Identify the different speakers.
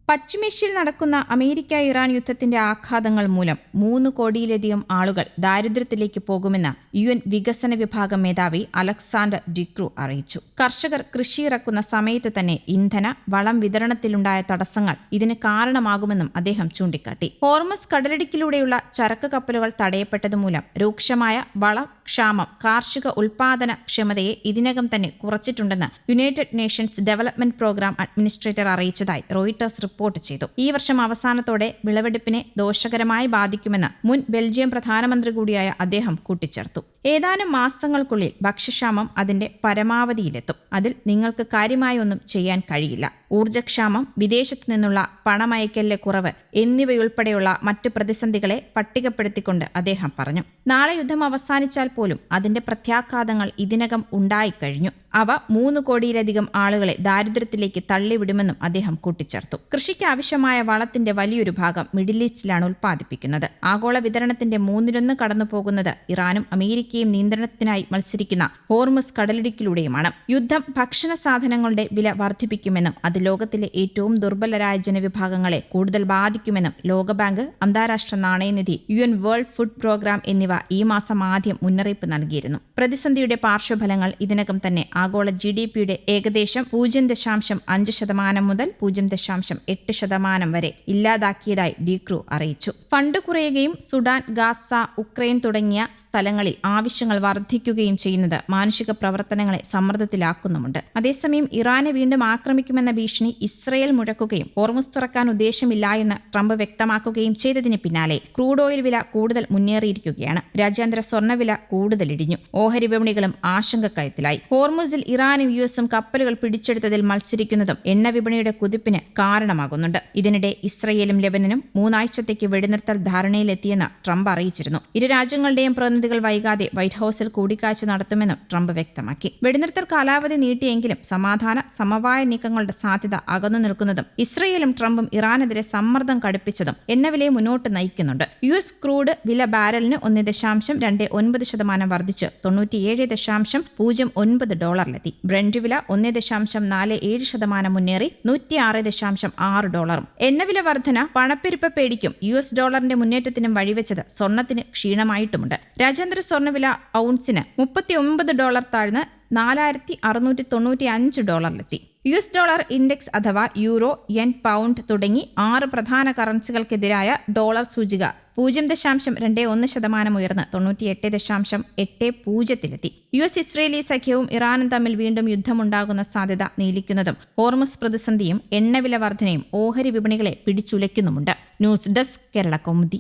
Speaker 1: പശ്ചിമേഷ്യയിൽ നടക്കുന്ന അമേരിക്ക-ഇറാൻ യുദ്ധത്തിന്റെ ആഘാതങ്ങൾ മൂലം 3 കോടിയിലധികം ആളുകൾ ദാരിദ്ര്യത്തിലേക്ക് പോകുമെന്ന് UN വികസന വിഭാഗം മേധാവി അലക്സാണ്ടർ ഡിക്രൂ അറിയിച്ചു. കർഷകർ കൃഷി ഇറക്കുന്ന സമയത്ത് തന്നെ ഇന്ധന, വളം വിതരണത്തിലുണ്ടായ തടസ്സങ്ങൾ ഇതിന് കാരണമാകുമെന്നും അദ്ദേഹം ചൂണ്ടിക്കാട്ടി. ഹോർമസ് കടലിടുക്കിലൂടെയുള്ള ചരക്ക് കപ്പലുകൾ തടയപ്പെട്ടതുമൂലം രൂക്ഷമായ വളക്ഷാമം കാർഷിക ഉൽപാദന ക്ഷമതയെ ഇതിനകം തന്നെ കുറച്ചിട്ടുണ്ടെന്ന് United Nations Development Programme administrator അറിയിച്ചതായി റോയിട്ടേഴ്സ് റിപ്പോർട്ട് ചെയ്തു. ഈ വർഷം അവസാനത്തോടെ വിളവെടുപ്പിനെ ദോഷകരമായി ബാധിക്കുമെന്ന് മുൻ ബെൽജിയം പ്രധാനമന്ത്രി കൂടിയായ അദ്ദേഹം കൂട്ടിച്ചേർത്തു. ഏതാനും മാസങ്ങൾക്കുള്ളിൽ ഭക്ഷ്യക്ഷാമം അതിന്റെ പരമാവധിയിലെത്തും. അതിൽ നിങ്ങൾക്ക് കാര്യമായി ഒന്നും ചെയ്യാൻ കഴിയില്ല. ഊർജ്ജക്ഷാമം, വിദേശത്തു നിന്നുള്ള പണമയക്കലിലെ കുറവ് എന്നിവയുൾപ്പെടെയുള്ള മറ്റ് പ്രതിസന്ധികളെ പട്ടികപ്പെടുത്തിക്കൊണ്ട് അദ്ദേഹം പറഞ്ഞു. നാളെ യുദ്ധം അവസാനിച്ചാൽ പോലും അതിന്റെ പ്രത്യാഘാതങ്ങൾ ഇതിനകം ഉണ്ടായിക്കഴിഞ്ഞു. അവ 3 കോടിയിലധികം ആളുകളെ ദാരിദ്ര്യത്തിലേക്ക് തള്ളിവിടുമെന്നും അദ്ദേഹം കൂട്ടിച്ചേർത്തു. കൃഷിക്ക് ആവശ്യമായ വളത്തിന്റെ വലിയൊരു ഭാഗം മിഡിൽ ഈസ്റ്റിലാണ് ഉൽപ്പാദിപ്പിക്കുന്നത്. ആഗോള വിതരണത്തിന്റെ 1/3 കടന്നുപോകുന്നത് ഇറാനും അമേരിക്കയും നിയന്ത്രണത്തിനായി മത്സരിക്കുന്ന ഹോർമസ് കടലിടുക്കിലൂടെയുമാണ്. യുദ്ധം ഭക്ഷണ സാധനങ്ങളുടെ വില വർദ്ധിപ്പിക്കുമെന്നും അത് ലോകത്തിലെ ഏറ്റവും ദുർബലരായ ജനവിഭാഗങ്ങളെ കൂടുതൽ ബാധിക്കുമെന്നും ലോകബാങ്ക്, അന്താരാഷ്ട്ര നാണയനിധി, UN വേൾഡ് ഫുഡ് പ്രോഗ്രാം എന്നിവ ഈ മാസം ആദ്യം മുന്നറിയിപ്പ് നൽകിയിരുന്നു. പ്രതിസന്ധിയുടെ പാർശ്വഫലങ്ങൾ ഇതിനകം തന്നെ ആഗോള GDPയുടെ ഏകദേശം 0.5% മുതൽ 0.8% വരെ ഇല്ലാതാക്കിയതായി ഡിക്രൂ അറിയിച്ചു. ഫണ്ട് കുറയുകയും സുഡാൻ, ഗാസ, ഉക്രൈൻ തുടങ്ങിയ സ്ഥലങ്ങളിൽ ആവശ്യങ്ങൾ വർദ്ധിക്കുകയും ചെയ്യുന്നത് മാനുഷിക പ്രവർത്തനങ്ങളെ സമ്മർദ്ദത്തിലാക്കുന്നുമുണ്ട്. അതേസമയം ഇറാനെ വീണ്ടും ആക്രമിക്കുമെന്ന ഭീഷണി ഇസ്രയേൽ മുഴക്കുകയും ഹോർമുസ് തുറക്കാൻ ഉദ്ദേശമില്ല എന്ന് ട്രംപ് വ്യക്തമാക്കുകയും ചെയ്തതിന് പിന്നാലെ ക്രൂഡ് ഓയിൽ വില കൂടുതൽ മുന്നേറിയിരിക്കുകയാണ്. രാജ്യാന്തര സ്വർണ്ണവില കൂടുതൽ ഇടിഞ്ഞു. ഓഹരി വിപണികളും ആശങ്കക്കയത്തിലായി. ഹോർമുസിൽ ഇറാനും US കപ്പലുകൾ പിടിച്ചെടുത്തതിൽ മത്സരിക്കുന്നതും എണ്ണ വിപണിയുടെ കുതിപ്പിന് കാരണമാകുന്നുണ്ട്. ഇതിനിടെ ഇസ്രയേലും ലെബനനും 3 ആഴ്ചത്തേക്ക് വെടിനിർത്തൽ ധാരണയിലെത്തിയെന്ന് ട്രംപ് അറിയിച്ചിരുന്നു. ഇരു രാജ്യങ്ങളുടെയും പ്രതിനിധികൾ വൈകാതെ വൈറ്റ് ഹൌസിൽ കൂടിക്കാഴ്ച നടത്തുമെന്നും ട്രംപ് വ്യക്തമാക്കി. വെടിനിർത്തൽ കാലാവധി നീട്ടിയെങ്കിലും സമാധാന സമവായ നീക്കങ്ങളുടെ സാധ്യത അകന്നു നിൽക്കുന്നതും ഇസ്രയേലും ട്രംപും ഇറാനെതിരെ സമ്മർദ്ദം കടുപ്പിച്ചതും എണ്ണവിലയെ മുന്നോട്ട് നയിക്കുന്നുണ്ട്. US ക്രൂഡ് വില ബാരലിന് 1.29% വർദ്ധിച്ച് $97.09 ബ്രന്റ് വില 1.47% മുന്നേറി $106.6. എണ്ണവില വർധന പണപ്പെരുപ്പ പേടിക്കും US ഡോളറിന്റെ മുന്നേറ്റത്തിനും വഴിവെച്ചത് സ്വർണത്തിന് ക്ഷീണമായിട്ടുമുണ്ട്. രാജ്യാന്തര സ്വർണ്ണവില ഔൺസിന് $39 താഴ്ന്ന് $4,695 US ഡോളർ ഇൻഡെക്സ് അഥവാ യൂറോ, യെൻ, പൗണ്ട് തുടങ്ങി 6 പ്രധാന കറൻസികൾക്കെതിരായ ഡോളർ സൂചിക 0.21% ഉയർന്ന് 98.80 US ഇസ്രയേലി സഖ്യവും ഇറാനും തമ്മിൽ വീണ്ടും യുദ്ധമുണ്ടാകുന്ന സാധ്യത നീലിക്കുന്നതും ഹോർമസ് പ്രതിസന്ധിയും എണ്ണവില വർധനയും ഓഹരി വിപണികളെ പിടിച്ചുലയ്ക്കുന്നുമുണ്ട്. News desk, Kerala Kaumudi.